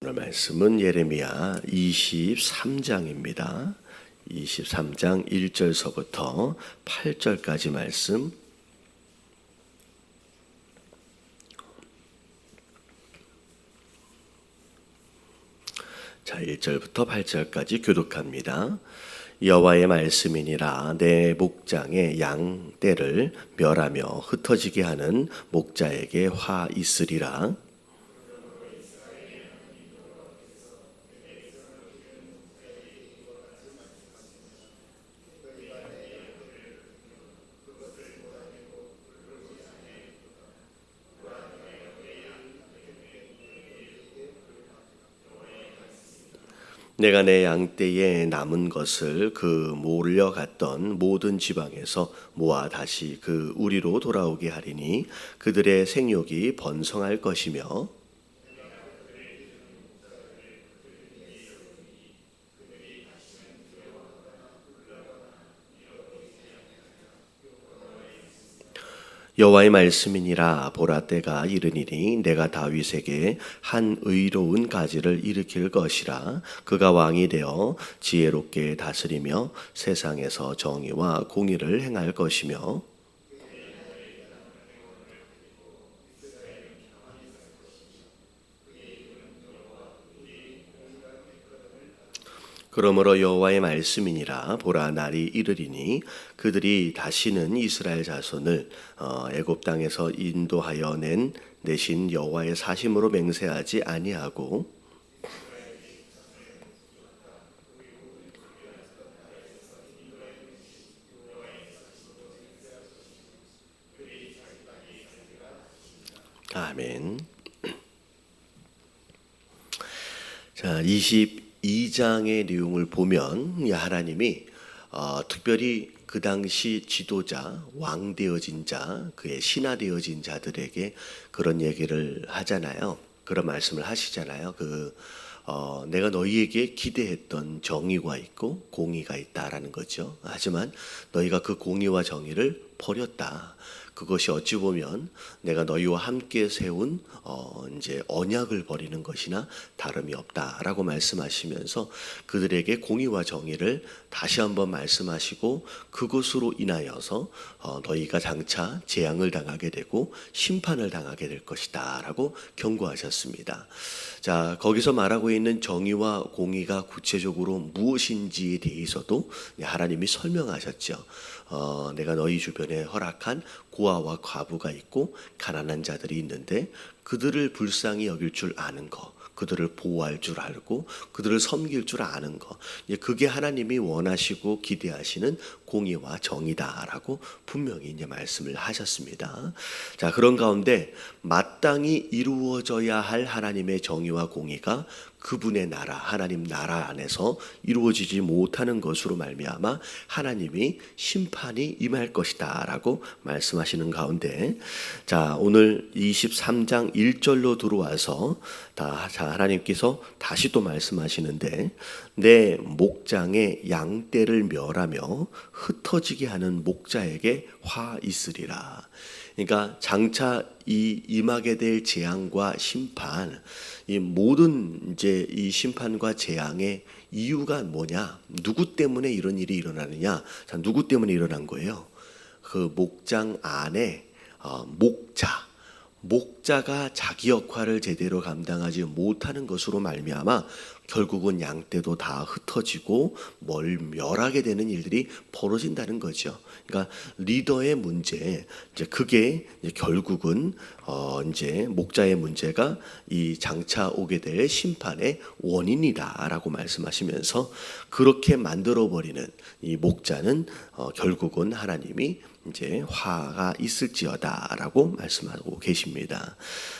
오늘 말씀은 예레미야 23장입니다. 23장 1절서부터 8절까지 말씀. 자, 1절부터 8절까지 교독합니다. 여호와의 말씀이니라. 내 목장의 양 떼를 멸하며 흩어지게 하는 목자에게 화 있으리라. 내가 내 양떼에 남은 것을 그 몰려갔던 모든 지방에서 모아 다시 그 우리로 돌아오게 하리니 그들의 생육이 번성할 것이며 여호와의 말씀이니라. 보라, 때가 이르니니 내가 다윗에게 한 의로운 가지를 일으킬 것이라. 그가 왕이 되어 지혜롭게 다스리며 세상에서 정의와 공의를 행할 것이며 그러므로 여호와의 말씀이니라. 보라, 날이 이르리니 그들이 다시는 이스라엘 자손을 애굽 땅에서 인도하여 내신 여호와의 사심으로 맹세하지 아니하고 아멘. 자, 22장의 내용을 보면 하나님이 특별히 그 당시 지도자, 왕 되어진 자, 그의 신하 되어진 자들에게 그런 얘기를 하잖아요. 그런 말씀을 하시잖아요. 내가 너희에게 기대했던 정의가 있고 공의가 있다라는 거죠. 하지만 너희가 그 공의와 정의를 버렸다. 그것이 어찌 보면 내가 너희와 함께 세운 이제 언약을 버리는 것이나 다름이 없다라고 말씀하시면서 그들에게 공의와 정의를 다시 한번 말씀하시고 그것으로 인하여서 너희가 장차 재앙을 당하게 되고 심판을 당하게 될 것이다라고 경고하셨습니다. 자, 거기서 말하고 있는 정의와 공의가 구체적으로 무엇인지에 대해서도 하나님이 설명하셨죠. 내가 너희 주변에 허락한 고아와 과부가 있고 가난한 자들이 있는데 그들을 불쌍히 여길 줄 아는 것, 그들을 보호할 줄 알고 그들을 섬길 줄 아는 것, 그게 하나님이 원하시고 기대하시는 공의와 정의다라고 분명히 이제 말씀을 하셨습니다. 자, 그런 가운데 마땅히 이루어져야 할 하나님의 정의와 공의가 그분의 나라, 하나님 나라 안에서 이루어지지 못하는 것으로 말미암아 하나님이 심판이 임할 것이다라고 말씀하시는 가운데, 자, 오늘 23장 1절로 들어와서 하나님께서 다시 또 말씀하시는데, 내 목장의 양떼를 멸하며 흩어지게 하는 목자에게 화 있으리라. 그러니까 장차 이 임하게 될 재앙과 심판, 이 모든 이제 이 심판과 재앙의 이유가 뭐냐? 누구 때문에 이런 일이 일어나느냐? 자, 누구 때문에 일어난 거예요? 그 목장 안에 목자가 자기 역할을 제대로 감당하지 못하는 것으로 말미암아 결국은 양떼도 다 흩어지고 멸하게 되는 일들이 벌어진다는 거죠. 그러니까 리더의 문제, 이제 그게 이제 결국은 이제 목자의 문제가 이 장차 오게 될 심판의 원인이다라고 말씀하시면서 그렇게 만들어 버리는 이 목자는 결국은 하나님이 이제 화가 있을지어다라고 말씀하고 계십니다.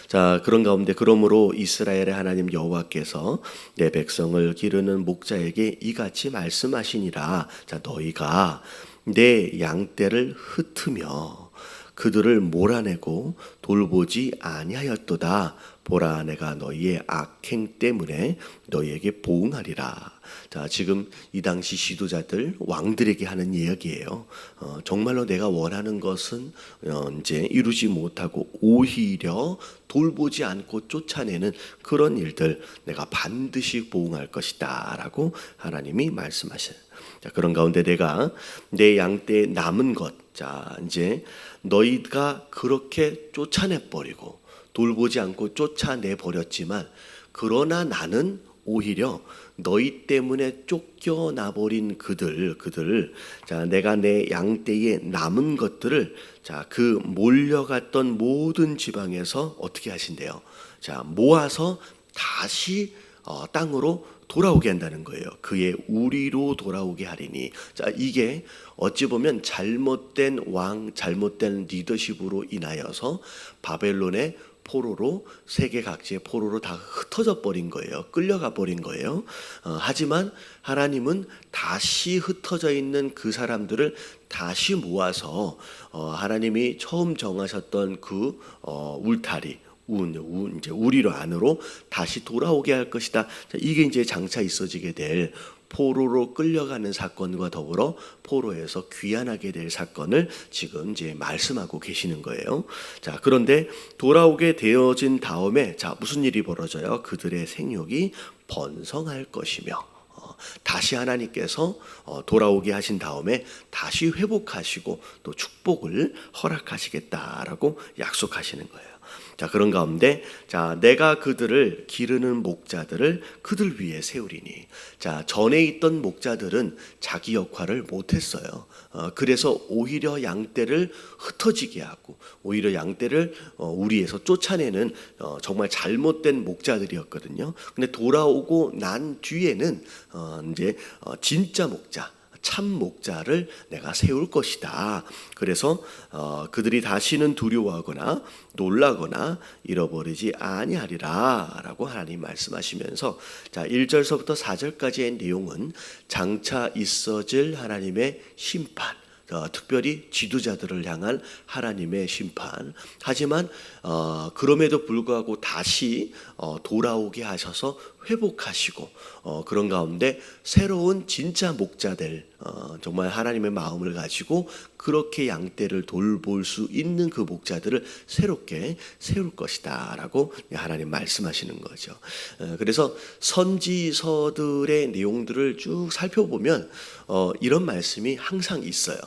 자, 그런 가운데 그러므로 이스라엘의 하나님 여호와께서 내 백성을 기르는 목자에게 이같이 말씀하시니라. 자, 너희가 내 양떼를 흩으며 그들을 몰아내고 돌보지 아니하였도다. 보라, 내가 너희의 악행 때문에 너희에게 보응하리라. 자, 지금 이 당시 지도자들, 왕들에게 하는 이야기예요. 정말로 내가 원하는 것은 이제 이루지 못하고 오히려 돌보지 않고 쫓아내는 그런 일들 내가 반드시 보응할 것이다 라고 하나님이 말씀하셔요. 자, 그런 가운데 내가 내 양떼에 남은 것, 자, 이제 너희가 그렇게 쫓아내 버리고 돌보지 않고 쫓아내 버렸지만, 그러나 나는 오히려 너희 때문에 쫓겨나 버린 그들, 자, 내가 내 양떼에 남은 것들을, 자, 그 몰려갔던 모든 지방에서 어떻게 하신대요? 자, 모아서 다시 땅으로 돌아오게 한다는 거예요. 그의 우리로 돌아오게 하리니. 자, 이게 어찌 보면 잘못된 왕, 잘못된 리더십으로 인하여서 바벨론의 포로로, 세계 각지의 포로로 다 흩어져 버린 거예요. 끌려가 버린 거예요. 하지만 하나님은 다시 흩어져 있는 그 사람들을 다시 모아서 하나님이 처음 정하셨던 그 울타리, 이제 우리로 안으로 다시 돌아오게 할 것이다. 이게 이제 장차 있어지게 될 포로로 끌려가는 사건과 더불어 포로에서 귀환하게 될 사건을 지금 이제 말씀하고 계시는 거예요. 자, 그런데 돌아오게 되어진 다음에, 자, 무슨 일이 벌어져요? 그들의 생육이 번성할 것이며, 다시 하나님께서 돌아오게 하신 다음에 다시 회복하시고 또 축복을 허락하시겠다라고 약속하시는 거예요. 자, 그런 가운데, 자, 내가 그들을 기르는 목자들을 그들 위에 세우리니. 자, 전에 있던 목자들은 자기 역할을 못했어요. 그래서 오히려 양떼를 흩어지게 하고 오히려 양떼를 우리에서 쫓아내는 정말 잘못된 목자들이었거든요. 근데 돌아오고 난 뒤에는 이제 진짜 목자, 참 목자를 내가 세울 것이다. 그래서 그들이 다시는 두려워하거나 놀라거나 잃어버리지 아니하리라 라고 하나님 말씀하시면서, 자, 1절서부터 4절까지의 내용은 장차 있어질 하나님의 심판, 특별히 지도자들을 향한 하나님의 심판. 하지만 그럼에도 불구하고 다시 돌아오게 하셔서 회복하시고 그런 가운데 새로운 진짜 목자들, 정말 하나님의 마음을 가지고 그렇게 양떼를 돌볼 수 있는 그 목자들을 새롭게 세울 것이다 라고 하나님 말씀하시는 거죠. 그래서 선지서들의 내용들을 쭉 살펴보면 이런 말씀이 항상 있어요.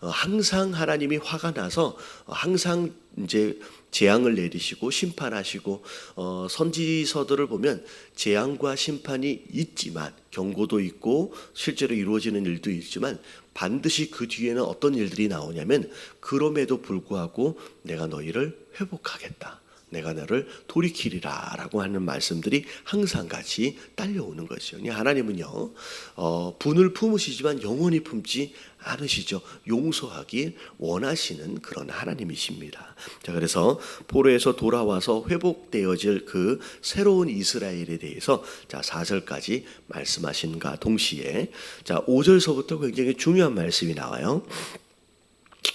항상 하나님이 화가 나서 항상 이제 재앙을 내리시고 심판하시고, 선지서들을 보면 재앙과 심판이 있지만, 경고도 있고 실제로 이루어지는 일도 있지만, 반드시 그 뒤에는 어떤 일들이 나오냐면, 그럼에도 불구하고 내가 너희를 회복하겠다, 내가 너를 돌이키리라 라고 하는 말씀들이 항상 같이 딸려오는 것이죠. 하나님은요, 분을 품으시지만 영원히 품지 않으시죠. 용서하기 원하시는 그런 하나님이십니다. 자, 그래서 포로에서 돌아와서 회복되어질 그 새로운 이스라엘에 대해서, 자, 4절까지 말씀하신과 동시에, 자, 5절서부터 굉장히 중요한 말씀이 나와요.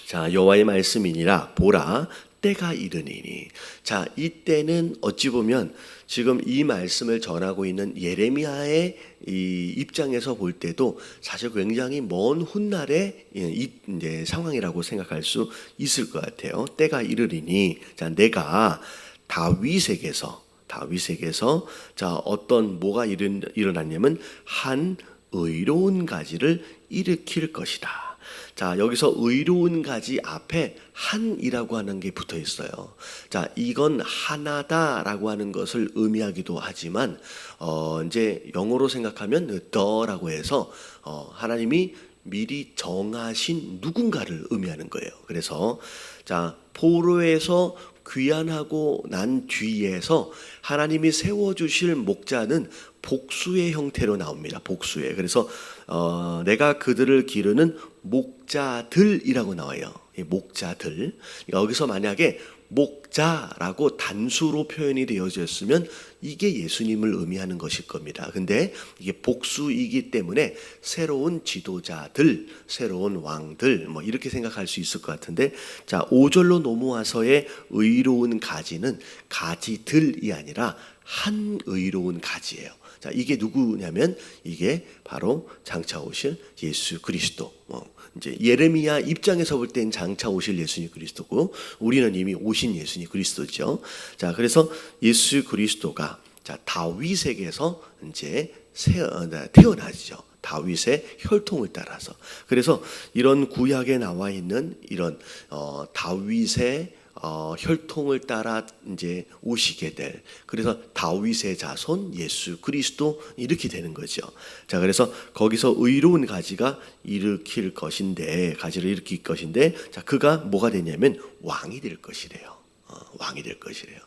자, 여호와의 말씀이니라. 보라, 때가 이르니니. 자, 이 때는 어찌 보면 지금 이 말씀을 전하고 있는 예레미야의 이 입장에서 볼 때도 사실 굉장히 먼 훗날의 이제 상황이라고 생각할 수 있을 것 같아요. 때가 이르리니. 자, 내가 다윗에게서 자, 어떤 뭐가 일어났냐면 한 의로운 가지를 일으킬 것이다. 자, 여기서 의로운 가지 앞에 한이라고 하는 게 붙어 있어요. 자, 이건 하나다라고 하는 것을 의미하기도 하지만, 이제 영어로 생각하면 the라고 해서 하나님이 미리 정하신 누군가를 의미하는 거예요. 그래서, 자, 포로에서 귀환하고 난 뒤에서 하나님이 세워주실 목자는 복수의 형태로 나옵니다. 복수의. 그래서 내가 그들을 기르는 목자들이라고 나와요. 이 목자들. 여기서 만약에 목자라고 단수로 표현이 되어졌으면 이게 예수님을 의미하는 것일 겁니다. 근데 이게 복수이기 때문에 새로운 지도자들, 새로운 왕들 뭐 이렇게 생각할 수 있을 것 같은데, 자 5절로 넘어와서의 의로운 가지는 가지들이 아니라 한 의로운 가지예요. 자, 이게 누구냐면 이게 바로 장차 오실 예수 그리스도. 이제 예레미야 입장에서 볼 땐 장차 오실 예수님 그리스도고, 우리는 이미 오신 예수님 그리스도죠. 자, 그래서 예수 그리스도가 자 다윗에게서 이제 태어나죠. 다윗의 혈통을 따라서. 그래서 이런 구약에 나와 있는 이런 다윗의 혈통을 따라 이제 오시게 될, 그래서 다윗의 자손 예수 그리스도 이렇게 되는 거죠. 자, 그래서 거기서 의로운 가지가 가지를 일으킬 것인데, 자 그가 뭐가 되냐면 왕이 될 것이래요. 왕이 될 것이래요.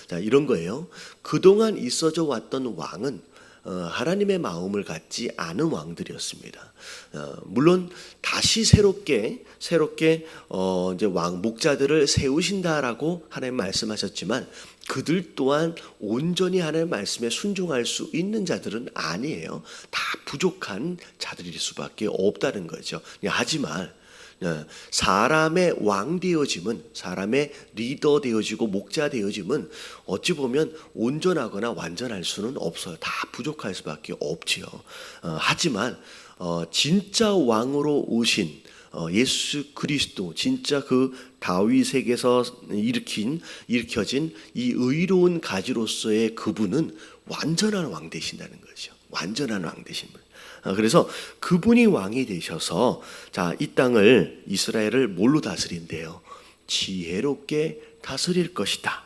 자, 이런 거예요. 그동안 있어져 왔던 왕은 하나님의 마음을 갖지 않은 왕들이었습니다. 물론 다시 새롭게 이제 왕 목자들을 세우신다라고 하나님 말씀하셨지만, 그들 또한 온전히 하나님의 말씀에 순종할 수 있는 자들은 아니에요. 다 부족한 자들일 수밖에 없다는 거죠. 하지만 사람의 왕 되어짐은, 사람의 리더 되어지고 목자 되어짐은 어찌 보면 온전하거나 완전할 수는 없어요. 다 부족할 수밖에 없지요. 하지만 진짜 왕으로 오신 예수 그리스도, 진짜 그 다윗에게서 일으켜진 이 의로운 가지로서의 그분은 완전한 왕 되신다는 거죠. 완전한 왕 되신 분. 그래서 그분이 왕이 되셔서 자, 이 땅을, 이스라엘을 뭘로 다스린대요? 지혜롭게 다스릴 것이다.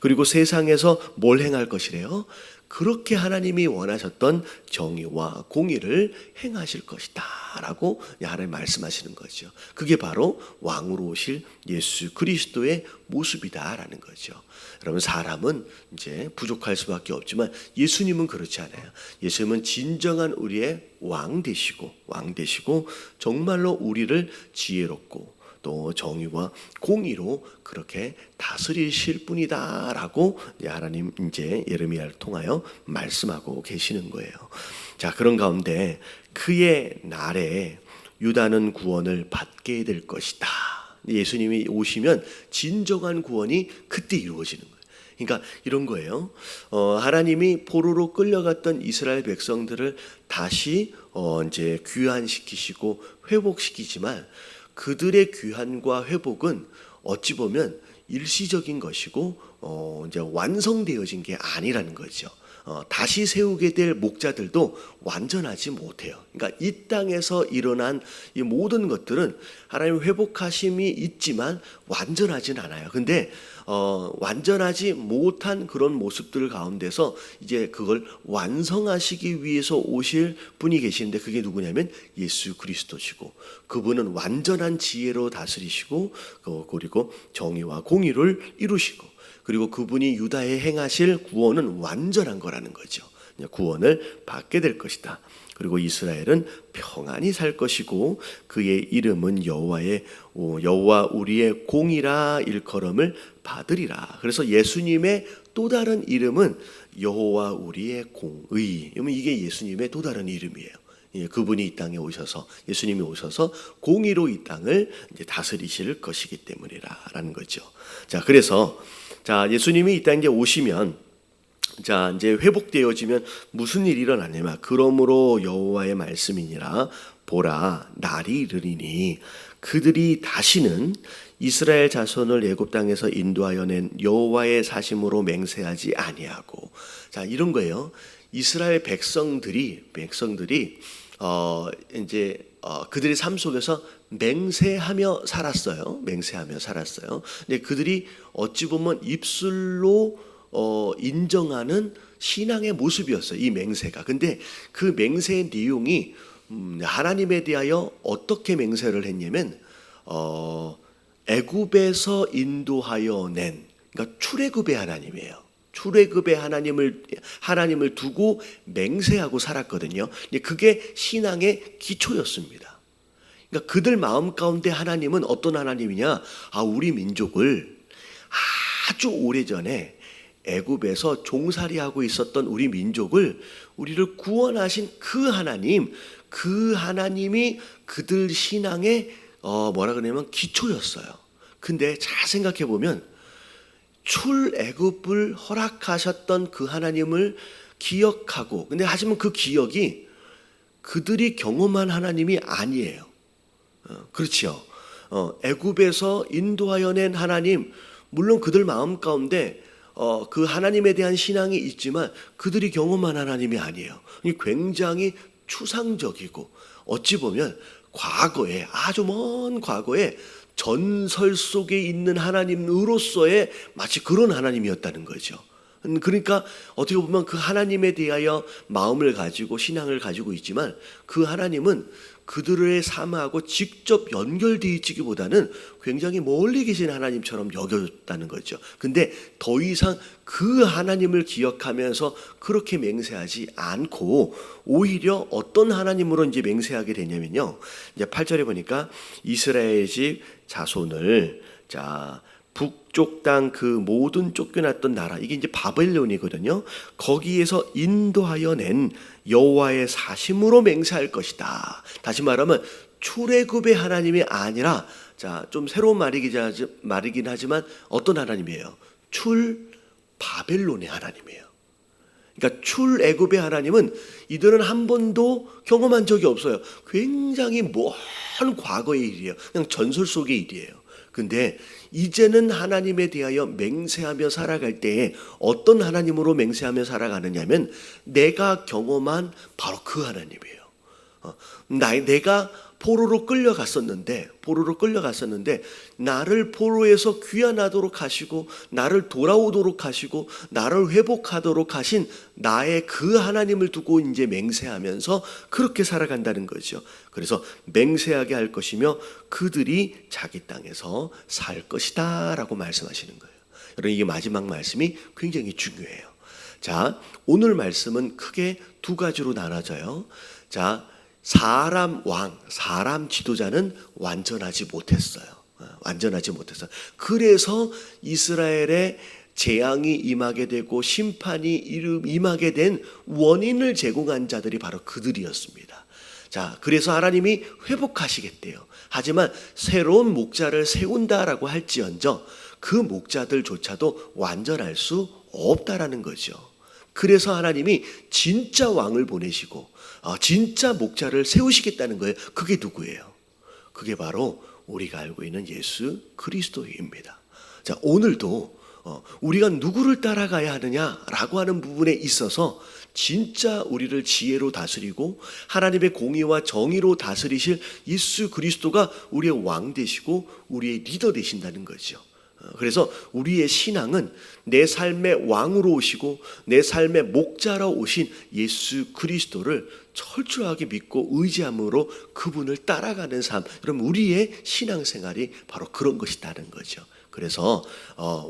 그리고 세상에서 뭘 행할 것이래요? 그렇게 하나님이 원하셨던 정의와 공의를 행하실 것이다 라고 하나님 말씀하시는 거죠. 그게 바로 왕으로 오실 예수 그리스도의 모습이다 라는 거죠. 여러분, 사람은 이제 부족할 수밖에 없지만 예수님은 그렇지 않아요. 예수님은 진정한 우리의 왕 되시고 정말로 우리를 지혜롭고 또 정의와 공의로 그렇게 다스리실 분이다라고 하나님 이제 예레미야를 통하여 말씀하고 계시는 거예요. 자, 그런 가운데 그의 날에 유다는 구원을 받게 될 것이다. 예수님이 오시면 진정한 구원이 그때 이루어지는 거예요. 그러니까 이런 거예요. 하나님이 포로로 끌려갔던 이스라엘 백성들을 다시 이제 귀환시키시고 회복시키지만, 그들의 귀환과 회복은 어찌 보면 일시적인 것이고 이제 완성되어진 게 아니라는 거죠. 다시 세우게 될 목자들도 완전하지 못해요. 그러니까 이 땅에서 일어난 이 모든 것들은 하나님 회복하심이 있지만 완전하진 않아요. 근데 완전하지 못한 그런 모습들 가운데서 이제 그걸 완성하시기 위해서 오실 분이 계시는데, 그게 누구냐면 예수 그리스도시고, 그분은 완전한 지혜로 다스리시고 그리고 정의와 공의를 이루시고, 그리고 그분이 유다에 행하실 구원은 완전한 거라는 거죠. 구원을 받게 될 것이다. 그리고 이스라엘은 평안히 살 것이고 그의 이름은 여호와 우리의 공이라 일컬음을 받으리라. 그래서 예수님의 또 다른 이름은 여호와 우리의 공의. 이게 예수님의 또 다른 이름이에요. 그분이 이 땅에 오셔서, 예수님이 오셔서 공의로 이 땅을 이제 다스리실 것이기 때문이라는 거죠. 자, 그래서 자, 예수님이 이 땅에 오시면, 자, 이제 회복되어지면 무슨 일이 일어나냐면, 그러므로 여호와의 말씀이니라, 보라 날이 이르리니 그들이 다시는 이스라엘 자손을 애굽 땅에서 인도하여 낸 여호와의 사심으로 맹세하지 아니하고. 자, 이런 거예요. 이스라엘 백성들이 이제 그들의 삶 속에서 맹세하며 살았어요. 근데 그들이 어찌 보면 입술로 인정하는 신앙의 모습이었어요, 이 맹세가. 근데 그 맹세의 내용이 하나님에 대하여 어떻게 맹세를 했냐면, 애굽에서 인도하여 낸, 그러니까 출애굽의 하나님이에요. 출애굽의 하나님을 두고 맹세하고 살았거든요. 그게 신앙의 기초였습니다. 그러니까 그들 마음 가운데 하나님은 어떤 하나님이냐? 우리 민족을 아주 오래전에 애굽에서 종살이하고 있었던 우리 민족을 우리를 구원하신 그 하나님, 그 하나님이 그들 신앙의 뭐라 그러냐면 기초였어요. 근데 잘 생각해 보면 출애굽을 허락하셨던 그 하나님을 기억하고, 근데 하지만 그 기억이 그들이 경험한 하나님이 아니에요. 그렇죠. 애굽에서 인도하여 낸 하나님, 물론 그들 마음 가운데 그 하나님에 대한 신앙이 있지만 그들이 경험한 하나님이 아니에요. 굉장히 추상적이고 어찌 보면 과거에, 아주 먼 과거에 전설 속에 있는 하나님으로서의 마치 그런 하나님이었다는 거죠. 그러니까 어떻게 보면 그 하나님에 대하여 마음을 가지고 신앙을 가지고 있지만 그 하나님은 그들의 삶하고 직접 연결되어 있기보다는 굉장히 멀리 계신 하나님처럼 여겼다는 거죠. 근데 더 이상 그 하나님을 기억하면서 그렇게 맹세하지 않고 오히려 어떤 하나님으로 이제 맹세하게 되냐면요. 이제 8절에 보니까 이스라엘 집 자손을 북쪽 땅 그 모든 쫓겨났던 나라, 이게 이제 바벨론이거든요. 거기에서 인도하여 낸 여호와의 사심으로 맹세할 것이다. 다시 말하면 출애굽의 하나님이 아니라, 좀 새로운 말이긴 하지만 어떤 하나님이에요? 바벨론의 하나님이에요. 그러니까 출애굽의 하나님은 이들은 한 번도 경험한 적이 없어요. 굉장히 먼 과거의 일이에요. 그냥 전설 속의 일이에요. 근데 이제는 하나님에 대하여 맹세하며 살아갈 때에 어떤 하나님으로 맹세하며 살아가느냐면 내가 경험한 바로 그 하나님이에요. 내가 포로로 끌려갔었는데 나를 포로에서 귀환하도록 하시고 나를 돌아오도록 하시고 나를 회복하도록 하신 나의 그 하나님을 두고 이제 맹세하면서 그렇게 살아간다는 거죠. 그래서 맹세하게 할 것이며 그들이 자기 땅에서 살 것이다 라고 말씀하시는 거예요. 여러분, 이게 마지막 말씀이 굉장히 중요해요. 오늘 말씀은 크게 두 가지로 나눠져요. 사람 지도자는 완전하지 못했어요. 그래서 이스라엘의 재앙이 임하게 되고 심판이 임하게 된 원인을 제공한 자들이 바로 그들이었습니다. 그래서 하나님이 회복하시겠대요. 하지만 새로운 목자를 세운다라고 할지언정 그 목자들조차도 완전할 수 없다라는 거죠. 그래서 하나님이 진짜 왕을 보내시고 진짜 목자를 세우시겠다는 거예요. 그게 누구예요? 그게 바로 우리가 알고 있는 예수 그리스도입니다. 오늘도 우리가 누구를 따라가야 하느냐라고 하는 부분에 있어서 진짜 우리를 지혜로 다스리고 하나님의 공의와 정의로 다스리실 예수 그리스도가 우리의 왕 되시고 우리의 리더 되신다는 거죠. 그래서 우리의 신앙은 내 삶의 왕으로 오시고 내 삶의 목자로 오신 예수 그리스도를 철저하게 믿고 의지함으로 그분을 따라가는 삶. 그럼 우리의 신앙생활이 바로 그런 것이다는 거죠. 그래서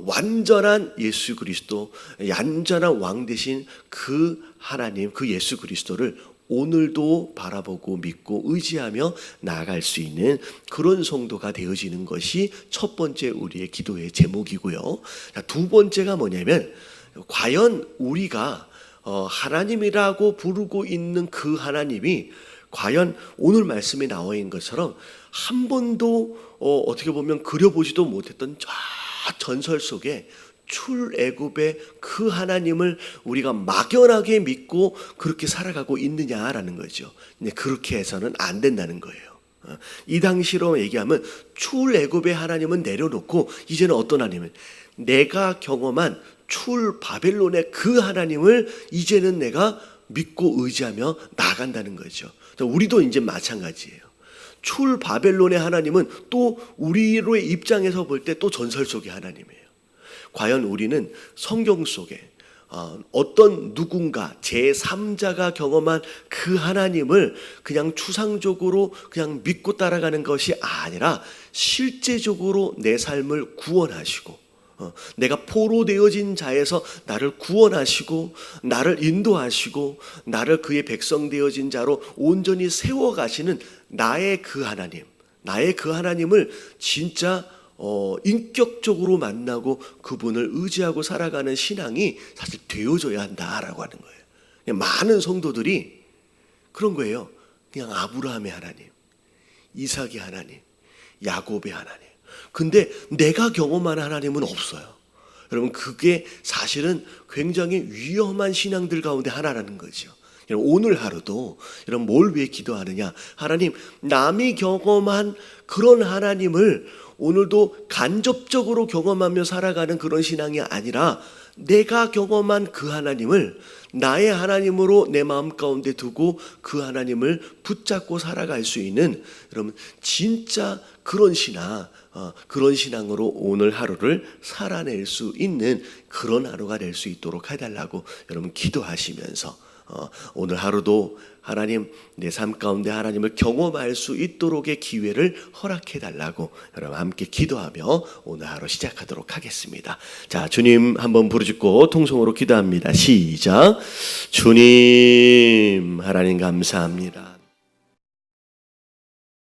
완전한 예수 그리스도, 완전한 왕 되신 그 하나님, 그 예수 그리스도를 오늘도 바라보고 믿고 의지하며 나아갈 수 있는 그런 성도가 되어지는 것이 첫 번째 우리의 기도의 제목이고요. 두 번째가 뭐냐면 과연 우리가 하나님이라고 부르고 있는 그 하나님이 과연 오늘 말씀에 나와 있는 것처럼 한 번도 어떻게 보면 그려보지도 못했던 저 전설 속에 출애굽의 그 하나님을 우리가 막연하게 믿고 그렇게 살아가고 있느냐라는 거죠. 근데 그렇게 해서는 안 된다는 거예요. 이 당시로 얘기하면 출애굽의 하나님은 내려놓고 이제는 어떤 하나님은 내가 경험한 바벨론의 그 하나님을 이제는 내가 믿고 의지하며 나간다는 거죠. 우리도 이제 마찬가지예요. 바벨론의 하나님은 또 우리로의 입장에서 볼 때 또 전설 속의 하나님이에요. 과연 우리는 성경 속에 어떤 누군가 제3자가 경험한 그 하나님을 그냥 추상적으로 그냥 믿고 따라가는 것이 아니라 실제적으로 내 삶을 구원하시고 내가 포로 되어진 자에서 나를 구원하시고 나를 인도하시고 나를 그의 백성 되어진 자로 온전히 세워가시는 나의 그 하나님, 나의 그 하나님을 진짜 인격적으로 만나고 그분을 의지하고 살아가는 신앙이 사실 되어져야 한다라고 하는 거예요. 그냥 많은 성도들이 그런 거예요. 그냥 아브라함의 하나님, 이삭의 하나님, 야곱의 하나님. 근데 내가 경험한 하나님은 없어요. 여러분, 그게 사실은 굉장히 위험한 신앙들 가운데 하나라는 거죠. 오늘 하루도 여러분 뭘 위해 기도하느냐? 하나님, 남이 경험한 그런 하나님을 오늘도 간접적으로 경험하며 살아가는 그런 신앙이 아니라 내가 경험한 그 하나님을 나의 하나님으로 내 마음 가운데 두고 그 하나님을 붙잡고 살아갈 수 있는 여러분 진짜 그런 신앙, 그런 신앙으로 오늘 하루를 살아낼 수 있는 그런 하루가 될 수 있도록 해달라고 여러분 기도하시면서 오늘 하루도 하나님 내 삶 가운데 하나님을 경험할 수 있도록의 기회를 허락해 달라고 여러분 함께 기도하며 오늘 하루 시작하도록 하겠습니다. 자, 주님 한번 부르짖고 통성으로 기도합니다. 시작. 주님, 하나님 감사합니다.